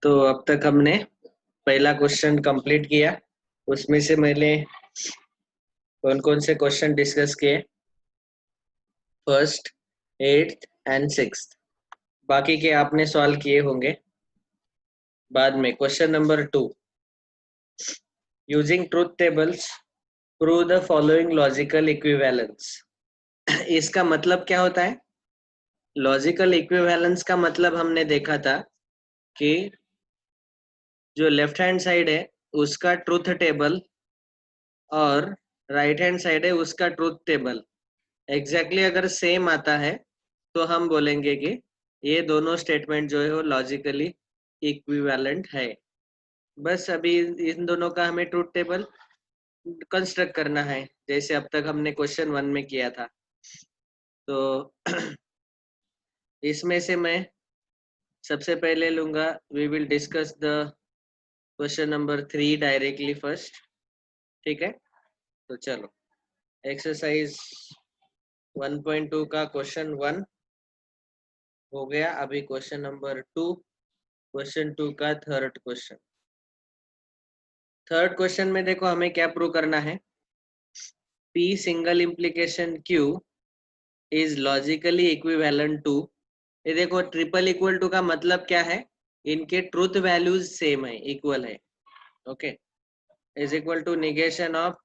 तो अब तक हमने पहला क्वेश्चन कंप्लीट किया। उसमें से मैंने कौन कौन से क्वेश्चन डिस्कस किए, फर्स्ट, एट्थ एंड सिक्स्थ। बाकी के आपने सॉल्व किए होंगे। बाद में question number 2, using truth tables prove the following logical equivalence. इसका मतलब क्या होता है? लॉजिकल इक्विवेलेंस का मतलब हमने देखा था कि जो लेफ्ट हैंड साइड है उसका ट्रूथ टेबल और राइट हैंड साइड है उसका ट्रूथ टेबल एग्जैक्टली अगर सेम आता है तो हम बोलेंगे कि ये दोनों स्टेटमेंट जो है वो लॉजिकली इक्विवेलेंट है। बस अभी इन दोनों का हमें ट्रूथ टेबल कंस्ट्रक्ट करना है, जैसे अब तक हमने क्वेश्चन 1 में किया था। तो इसमें से मैं सबसे पहले लूंगा, we will discuss the question number 3 directly first. ठीक है, तो चलो एक्सरसाइज 1.2 का क्वेश्चन 1 हो गया। अभी क्वेश्चन नंबर 2, क्वेश्चन 2 का थर्ड क्वेश्चन। थर्ड क्वेश्चन में देखो हमें क्या प्रूव करना है। P single implication Q is logically equivalent to. ये देखो ट्रिपल इक्वल टू का मतलब क्या है, इनके ट्रूथ वैल्यूज सेम है, इक्वल है। Okay, is equal to negation of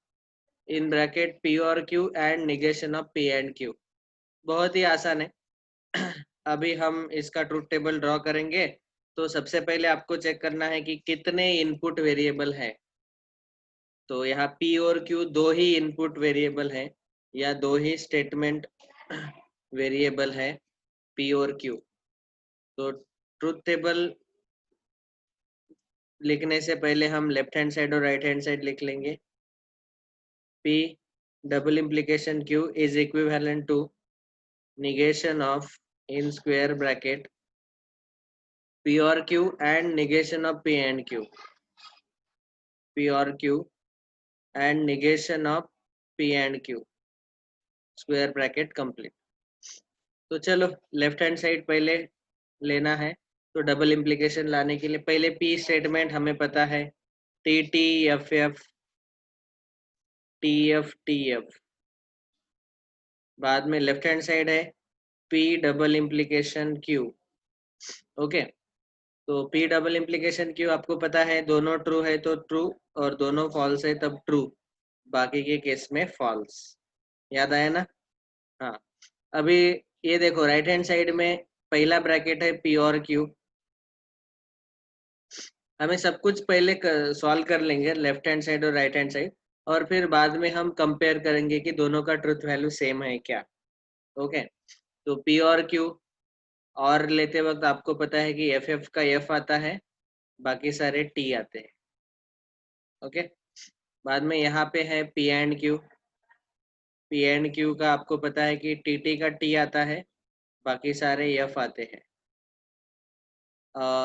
in bracket P और Q and negation of P and Q। बहुत ही आसान है। अभी हम इसका ट्रूथ टेबल ड्रॉ करेंगे। तो सबसे पहले आपको चेक करना है कि कितने इनपुट वेरिएबल है। तो यहाँ P और Q दो ही इनपुट वेरिएबल है या दो ही स्टेटमेंट वेरिएबल है, P और Q। तो ट्रूथ टेबल लिखने से पहले हम लेफ्ट हैंड साइड और राइट हैंड साइड लिख लेंगे। P double implication Q is equivalent to negation of in square bracket P or Q and negation of P and Q, P or Q and negation of P and Q, square bracket complete। तो चलो left hand side पहले लेना है। तो double implication लाने के लिए पहले P स्टेटमेंट हमें पता है, T T F F T F T F. बाद में लेफ्ट हैंड साइड है P double implication Q। Okay, तो P डबल इम्प्लीकेशन Q आपको पता है, दोनों ट्रू है तो ट्रू और दोनों फॉल्स है तब ट्रू, बाकी के केस में फॉल्स। याद आया ना? हाँ, अभी ये देखो राइट हैंड साइड में पहला ब्रैकेट है P और Q। हमें सब कुछ पहले सॉल्व कर लेंगे, लेफ्ट हैंड साइड और राइट हैंड साइड, और फिर बाद में हम कंपेयर करेंगे कि दोनों का ट्रुथ वैल्यू सेम है क्या। ओके, तो P और Q और लेते वक्त आपको पता है कि एफ एफ का एफ आता है, बाकी सारे टी आते हैं। ओके, बाद में यहाँ पे है P and Q। P and Q का आपको पता है कि टी टी का टी आता है, बाकी सारे एफ आते हैं।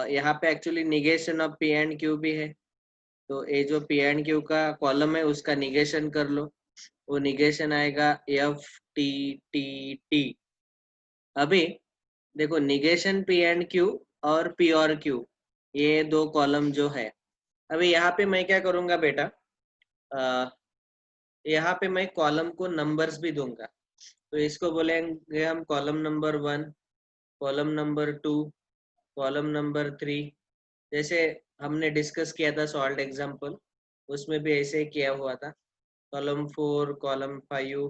यहाँ पे actually negation of P and Q भी है। तो ये जो P एंड Q का कॉलम है उसका निगेशन कर लो, वो निगेशन आएगा एफ टी टी टी। अभी देखो निगेशन P एंड Q और P और Q, ये दो कॉलम जो है, अभी यहाँ पे मैं क्या करूँगा बेटा, यहाँ पे मैं कॉलम को नंबर्स भी दूंगा। तो इसको बोलेंगे हम column number 1, column number 2, column number 3। जैसे हमने डिस्कस किया था सॉल्ट एग्जाम्पल, उसमें भी ऐसे ही किया हुआ था, कॉलम 4, कॉलम 5,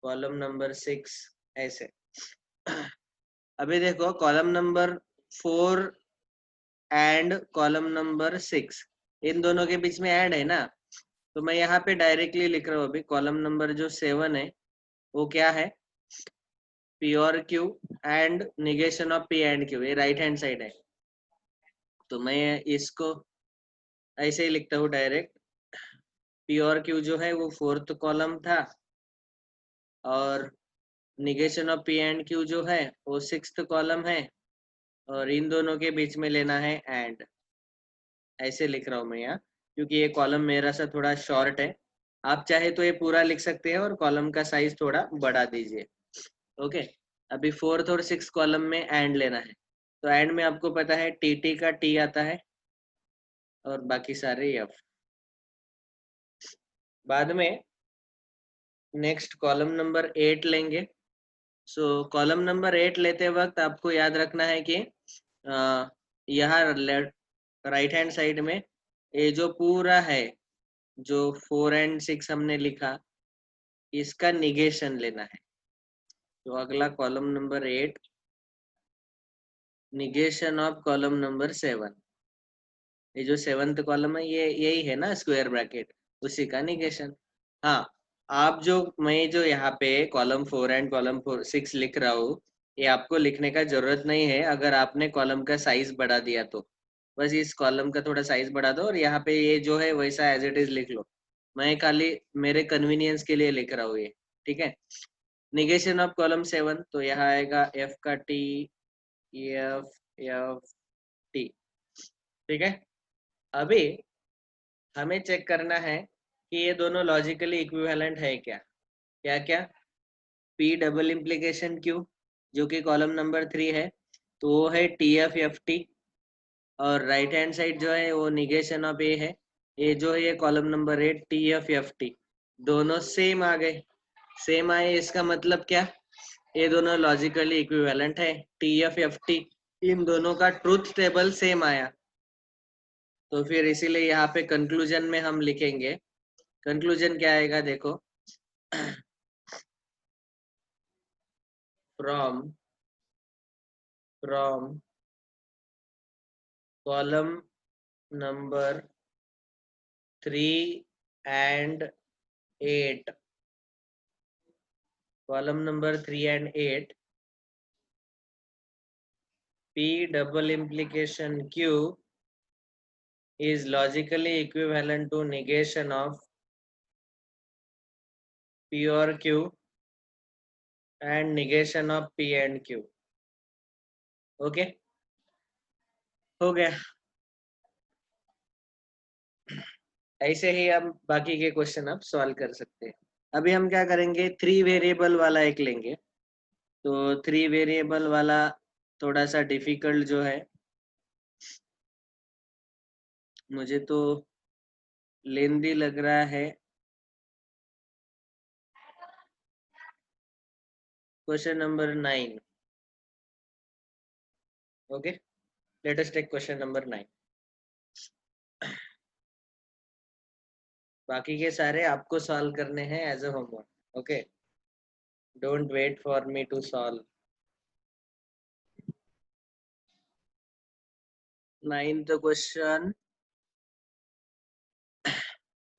कॉलम नंबर 6, ऐसे। अभी देखो column number 4 and column number 6, इन दोनों के बीच में ऐड है ना, तो मैं यहाँ पे डायरेक्टली लिख रहा हूँ। अभी कॉलम नंबर जो 7 है वो क्या है, P और Q and negation of P and Q, ये राइट हैंड साइड है। तो मैं इसको ऐसे ही लिखता हूँ डायरेक्ट, P और Q जो है वो 4th कॉलम था और negation of P and Q जो है वो 6th कॉलम है, और इन दोनों के बीच में लेना है एंड। ऐसे लिख रहा हूँ मैं यहाँ, क्योंकि ये कॉलम मेरा सा थोड़ा शॉर्ट है। आप चाहे तो ये पूरा लिख सकते हैं और कॉलम का साइज थोड़ा बढ़ा दीजिए। ओके, अभी 4th और 6th कॉलम में एंड लेना है। तो एंड में आपको पता है टी का टी आता है और बाकी सारे एफ। बाद में नेक्स्ट कॉलम नंबर 8 लेंगे। सो कॉलम नंबर 8 लेते वक्त आपको याद रखना है कि यहाँ राइट हैंड साइड में ये जो पूरा है, जो 4 एंड 6 हमने लिखा, इसका निगेशन लेना है। तो अगला column number 8, negation of column number 7। ये जो 7th कॉलम है ये यही है ना, स्क्वायर ब्रैकेट, उसी का निगेशन। हाँ, आप जो मैं जो यहाँ पे कॉलम 4 एंड कॉलम 6 लिख रहा हूँ, ये आपको लिखने का जरूरत नहीं है अगर आपने कॉलम का साइज बढ़ा दिया तो। बस इस कॉलम का थोड़ा साइज बढ़ा दो और यहाँ पे ये जो है वैसा एज इट इज लिख लो। मैं खाली मेरे कन्वीनियंस के लिए लिख रहा हूँ ये, ठीक है। निगेशन ऑफ कॉलम 7, तो यहाँ आएगा एफ का टी, एफ एफ टी, ठीक है। अभी हमें चेक करना है कि ये दोनों लॉजिकली इक्विवेलेंट है क्या। क्या क्या? पी डबल इम्प्लीकेशन क्यू, जो कि कॉलम नंबर 3 है, तो वो है टी एफ एफ टी। और राइट हैंड साइड जो है वो निगेशन ऑफ ए है, ये जो है ये column number 8 T F F T. दोनों सेम आ गए। सेम आए इसका मतलब क्या? ये दोनों लॉजिकली इक्विवेलेंट है, टी एफ एफ टी। इन दोनों का ट्रूथ टेबल सेम आया, तो फिर इसीलिए यहाँ पे कंक्लूजन में हम लिखेंगे। कंक्लूजन क्या आएगा देखो, from column number 3 and 8, column number 3 and 8, P double implication Q is logically equivalent to negation of P or Q and negation of P and Q। Okay, हो गया। ऐसे ही हम बाकी के क्वेश्चन अब सॉल्व कर सकते हैं। अभी हम क्या करेंगे, 3 वेरिएबल वाला एक लेंगे। तो 3 वेरिएबल वाला थोड़ा सा डिफिकल्ट जो है, मुझे तो लेंदी लग रहा है। Question number 9, okay, let us take question number 9। बाकी के सारे आपको सॉल्व करने हैं as a homework, okay. Don't wait for me to solve. 9th question,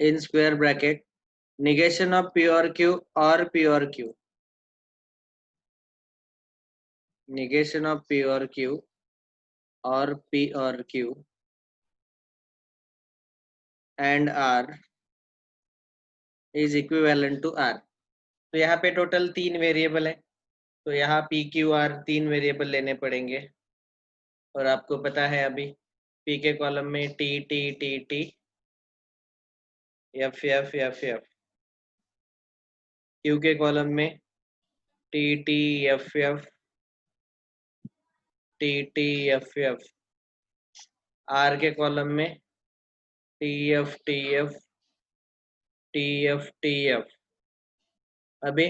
in square bracket, negation of P or Q or P or Q, negation of P or Q or P or Q and R is equivalent to R। तो यहाँ पे total 3 variable है, तो यहाँ P Q R 3 variable लेने पड़ेंगे। और आपको पता है अभी P के कॉलम में T T T T, F F F F, Q के कॉलम में T T F F T T F F, R के कॉलम में T F T F T F T F। अभी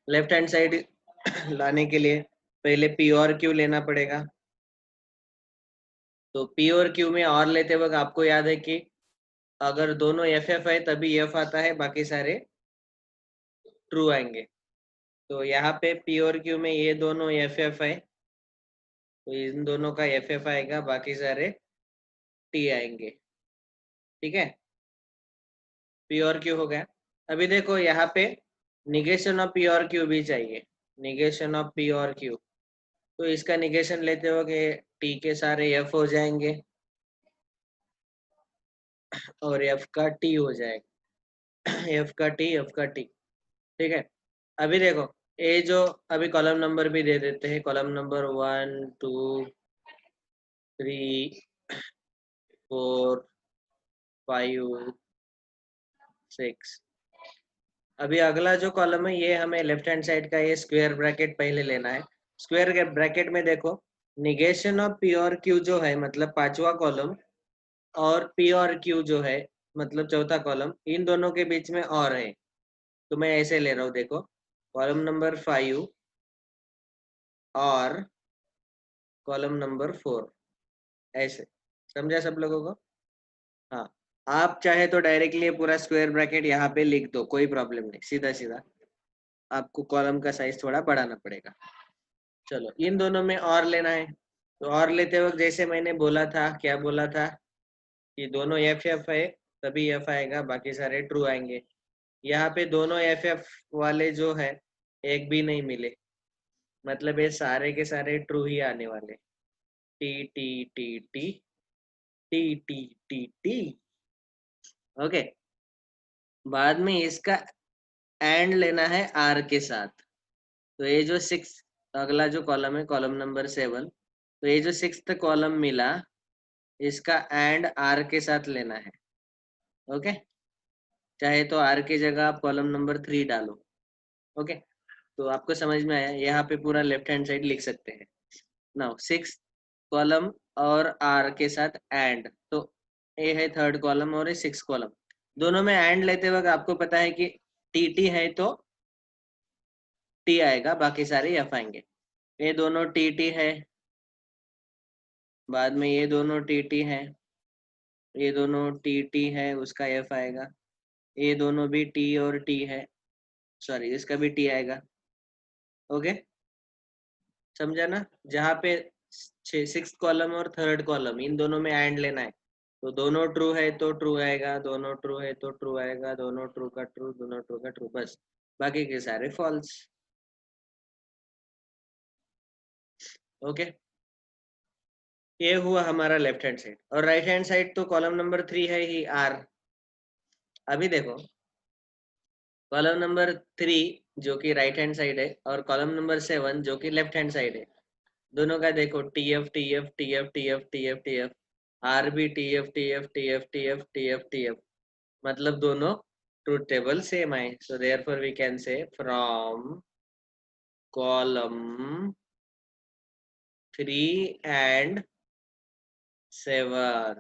लेफ्ट हैंड साइड लाने के लिए पहले P और Q लेना पड़ेगा। तो P और Q में और लेते वक्त आपको याद है कि अगर दोनों एफ एफ है तभी एफ आता है, बाकी सारे ट्रू आएंगे। तो यहाँ पे P और Q में ये दोनों एफ एफ है, तो इन दोनों का एफ एफ आएगा, बाकी सारे टी आएंगे, ठीक है। P और Q हो गया। अभी देखो यहाँ पे निगेशन ऑफ P और Q भी चाहिए, निगेशन ऑफ P और Q। तो इसका निगेशन लेते हो कि टी के सारे एफ हो जाएंगे और एफ का टी हो जाएगा, एफ का टी, ठीक है। अभी देखो ये जो, अभी कॉलम नंबर भी दे देते हैं, कॉलम नंबर 1 2 3 4 5 6। अभी अगला जो कॉलम है ये हमें लेफ्ट हैंड साइड का ये स्क्वायर ब्रैकेट पहले लेना है। स्क्वायर ब्रैकेट में देखो निगेशन ऑफ पी और क्यू जो है मतलब पांचवा कॉलम, और पी और क्यू जो है मतलब चौथा कॉलम, इन दोनों के बीच में और है, तो मैं ऐसे ले रहा हूँ, देखो कॉलम नंबर 5 और कॉलम नंबर 4, ऐसे समझा सब लोगों को? हाँ, आप चाहे तो डायरेक्टली पूरा स्क्वायर ब्रैकेट यहाँ पे लिख दो, कोई प्रॉब्लम नहीं, सीधा सीधा। आपको कॉलम का साइज थोड़ा बढ़ाना पड़ेगा। चलो, इन दोनों में और लेना है, तो और लेते वक्त जैसे मैंने बोला था, क्या बोला था कि दोनों एफ एफ है तभी एफ आएगा, बाकी सारे ट्रू आएंगे। यहाँ पे दोनों एफ एफ वाले जो है एक भी नहीं मिले, मतलब ये सारे के सारे ट्रू ही आने वाले। T T T T T T T T. Okay, बाद में इसका एंड लेना है आर के साथ। तो ये जो 6, अगला जो कॉलम है कॉलम नंबर 7, तो ये जो 6th कॉलम मिला, इसका एंड आर के साथ लेना है। ओके, चाहे तो आर की जगह आप कॉलम नंबर 3 डालो। ओके, तो आपको समझ में आया, यहाँ पे पूरा लेफ्ट हैंड साइड लिख सकते हैं। नाउ 6 कॉलम और आर के साथ एंड, तो ए है 3rd कॉलम और ये 6 कॉलम, दोनों में एंड लेते वक्त आपको पता है कि टी टी है तो टी आएगा, बाकी सारे एफ आएंगे। ये दोनों टी टी है, बाद में ये दोनों टी टी है, ये दोनों टी टी है, उसका एफ आएगा। ये दोनों भी टी और टी है, सॉरी इसका भी टी आएगा। ओके, समझा ना? जहाँ पे 6th कॉलम और 3rd कॉलम, इन दोनों में एंड लेना है, तो दोनों ट्रू है तो ट्रू आएगा, दोनों ट्रू है तो ट्रू आएगा, दोनों ट्रू का ट्रू, दोनों ट्रू का ट्रू, बस बाकी के सारे फॉल्स। ओके, ये हुआ हमारा लेफ्ट हैंड साइड, और राइट हैंड साइड तो कॉलम नंबर 3 है ही आर। अभी देखो कॉलम नंबर 3 जो कि राइट हैंड साइड है, और कॉलम नंबर 7 जो कि लेफ्ट हैंड साइड है, दोनों का देखो T F T F T F T F T F T F, R B T F T F T F T F T F T F, मतलब दोनों truth table same आए। So therefore we can say from column 3 and 7,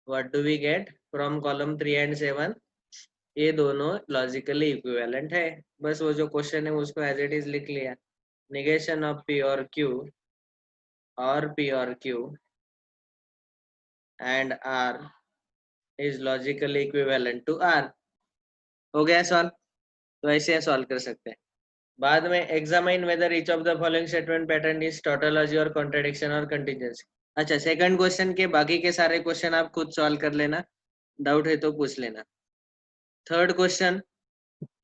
what do we get from column 3 and 7? ये दोनों logically equivalent है, बस वो जो question है उसको एज इट इज लिख लिया। निगेशन ऑफ पी और क्यू, और पी और Q and R is logically equivalent to R. हो गया सॉल्व? तो ऐसे सॉल्व कर सकते हैं। बाद में examine whether each of the following statement pattern is tautology और कॉन्ट्रडिक्शन और कंटीजेंसी। अच्छा, सेकंड क्वेश्चन के बाकी के सारे क्वेश्चन आप खुद सॉल्व कर लेना, डाउट है तो पूछ लेना। थर्ड क्वेश्चन,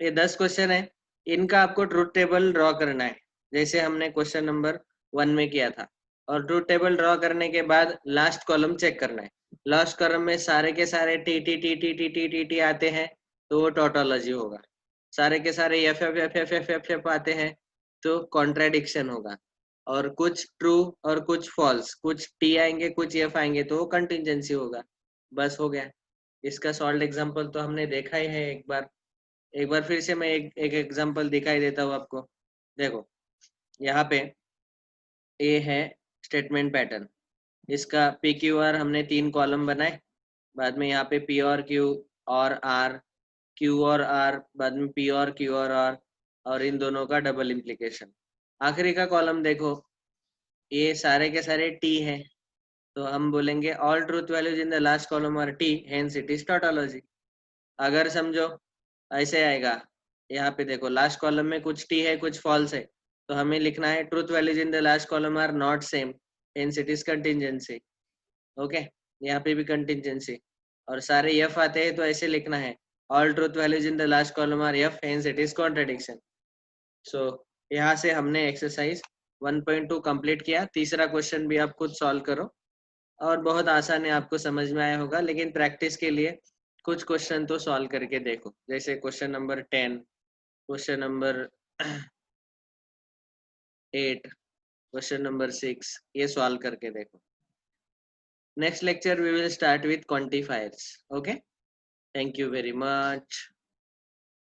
ये 10 क्वेश्चन है, इनका आपको ट्रूथ टेबल ड्रॉ करना है, जैसे हमने क्वेश्चन नंबर 1 में किया था। और ट्रूथ टेबल ड्रॉ करने के बाद लास्ट कॉलम चेक करना है, लास्ट कॉलम में सारे के सारे T T T T T T T T आते हैं तो वो टोटोलॉजी होगा, सारे के सारे F F F F F F F आते हैं तो कॉन्ट्राडिक्शन होगा, और कुछ ट्रू और कुछ फॉल्स, कुछ टी आएंगे कुछ एफ आएंगे तो वो कंटिजेंसी होगा। बस हो गया। इसका सॉल्व एग्जांपल तो हमने देखा ही है एक बार फिर से मैं एक एग्जांपल दिखाई देता हूँ आपको। देखो यहाँ पे ए है स्टेटमेंट पैटर्न, इसका पी क्यू आर हमने 3 कॉलम बनाए, बाद में यहाँ पे पी और क्यू और आर, क्यू और आर, बाद में पी और क्यू और इन दोनों का डबल इम्प्लीकेशन। आखिरी का कॉलम देखो, ये सारे के सारे टी है, तो हम बोलेंगे all truth values in the last column R T, hence it is tautology. अगर समझो ऐसे आएगा, यहाँ पे देखो लास्ट कॉलम में कुछ टी है कुछ फॉल्स है, तो हमें लिखना है truth values in the last column are not same, hence it is contingency. Okay, यहाँ पे भी कंटिजेंसी, और सारे एफ आते हैं तो ऐसे लिखना है all truth values in the last column are F, hence it is contradiction. So यहाँ से हमने एक्सरसाइज 1.2 कंप्लीट किया। तीसरा क्वेश्चन भी आप खुद सॉल्व करो, और बहुत आसान है, आपको समझ में आया होगा, लेकिन प्रैक्टिस के लिए कुछ क्वेश्चन तो सॉल्व करके देखो, जैसे question number 10, question number 8, question number 6, ये सॉल्व करके देखो। Next lecture we will start with quantifiers. Okay, thank you very much.